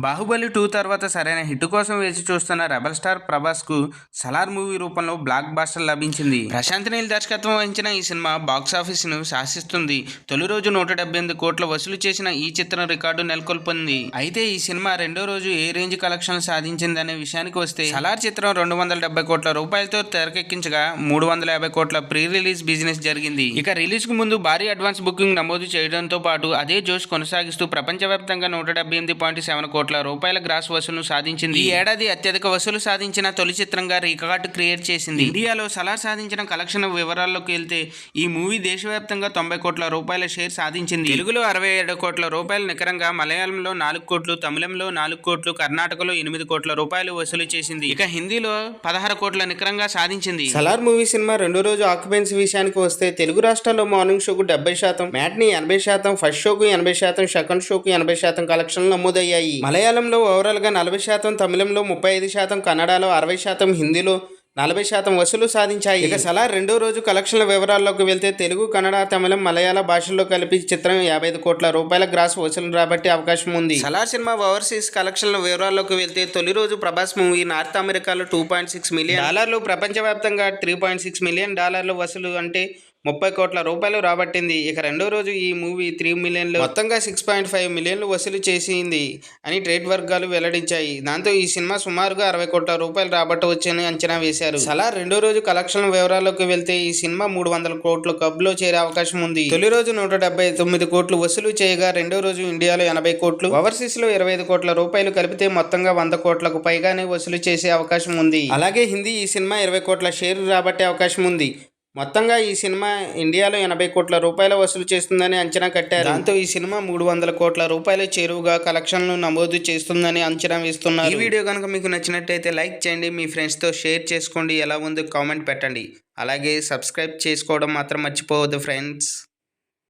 బాహుబలి 2 తర్వాత సరైన హిట్ కోసం వేచి చూస్తున్న రెబల్ స్టార్ ప్రభాస్ కు సలార్ మూవీ రూపంలో బ్లాక్ బాస్టర్ లభించింది. ప్రశాంత్ నీల్ దర్శకత్వం వహించిన ఈ సినిమా బాక్సాఫీస్ ను శాసిస్తుంది. తొలి రోజు 178 కోట్ల వసూలు చేసిన ఈ చిత్రం రికార్డు నెలకొల్పింది. అయితే ఈ సినిమా రెండో రోజు ఏ రేంజ్ కలెక్షన్లు సాధించిందనే విషయానికి వస్తే సలార్ చిత్రం 270 కోట్ల రూపాయలతో తెరకెక్కించగా 350 కోట్ల ప్రీ రిలీజ్ బిజినెస్ జరిగింది. ఇక రిలీజ్ కు ముందు భారీ అడ్వాన్స్ బుకింగ్ నమోదు చేయడంతో పాటు అదే జోష్ కొనసాగిస్తూ ప్రపంచవ్యాప్తంగా 178.7 కోట్ల రూపాయల గ్రాస్ వసూలు సాధించింది. ఈ ఏడాది అత్యధిక వసూలు సాధించిన తొలి చిత్రంగా రికార్డు క్రియేట్ చేసింది. ఇండియాలో సలార్ సాధించిన కలెక్షన్ వివరాల్లోకి వెళ్తే ఈ మూవీ దేశవ్యాప్తంగా 90 కోట్ల రూపాయల షేర్ సాధించింది. తెలుగులో 67 కోట్ల రూపాయలు నికరంగా, మలయాళంలో 4 కోట్లు, తమిళంలో 4 కోట్లు, కర్ణాటకలో 8 కోట్ల రూపాయలు వసూలు చేసింది. ఇక హిందీలో 16 కోట్ల నికరంగా సాధించింది. సలార్ మూవీ సినిమా రెండో రోజు ఆక్యుపెన్సీ విషయానికి వస్తే తెలుగు రాష్ట్రాల్లో మార్నింగ్ షోకు 70%, మ్యాట్ని 80%, ఫస్ట్ షోకు 80%, సెకండ్ షోకు 80% కలెక్షన్లు నమోదయ్యాయి. మలయాళంలో ఓవరాల్ గా 40%, తమిళంలో 35%, కన్నడలో 60%, హిందీలో 40% వసూలు సాధించాయి. ఇక సలార్ రెండో రోజు కలెక్షన్ల వివరాల్లోకి వెళ్తే తెలుగు, కన్నడ, తమిళం, మలయాళ భాషల్లో కలిపి చిత్రం 55 కోట్ల రూపాయల గ్రాస్ వసూలు రాబట్టే అవకాశం ఉంది. సలార్ సినిమా ఓవర్సీస్ కలెక్షన్ల వివరాల్లోకి వెళ్తే తొలి రోజు ప్రభాస్ మూవీ నార్త్ అమెరికాలో $2.6 మిలియన్, ప్రపంచవ్యాప్తంగా $3.6 మిలియన్ వసూలు అంటే 30 కోట్ల రూపాయలు రాబట్టింది. ఇక రెండో రోజు ఈ మూవీ 3 మిలియన్లు, మొత్తంగా 6.5 మిలియన్లు వసూలు చేసింది అని ట్రేడ్ వర్గాలు వెల్లడించాయి. దాంతో ఈ సినిమా సుమారుగా 60 కోట్ల రూపాయలు రాబట్టవచ్చని అంచనా వేశారు. సలార్ రెండో రోజు కలెక్షన్ల వివరాల్లోకి వెళ్తే ఈ సినిమా 300 కోట్ల క్లబ్లో చేరే అవకాశం ఉంది. తొలి రోజు 179 కోట్లు వసూలు చేయగా, రెండో రోజు ఇండియాలో 80 కోట్లు, ఓవర్సీస్ లో 25 కోట్ల రూపాయలు కలిపితే మొత్తంగా 100 కోట్లకు పైగానే వసూలు చేసే అవకాశం ఉంది. అలాగే హిందీ ఈ సినిమా 20 కోట్ల షేర్ రాబట్టే అవకాశం ఉంది. మొత్తంగా ఈ సినిమా ఇండియాలో 80 కోట్ల రూపాయల వసూలు చేస్తుందని అంచనా కట్టారు. దాంతో ఈ సినిమా 300 కోట్ల రూపాయల చేరువుగా కలెక్షన్లు నమోదు చేస్తుందని అంచనా వేస్తున్నారు. ఈ వీడియో కనుక మీకు నచ్చినట్టయితే లైక్ చేయండి, మీ ఫ్రెండ్స్తో షేర్ చేసుకోండి, ఎలా ఉందో కామెంట్ పెట్టండి. అలాగే సబ్స్క్రైబ్ చేసుకోవడం మాత్రం మర్చిపోవద్దు ఫ్రెండ్స్.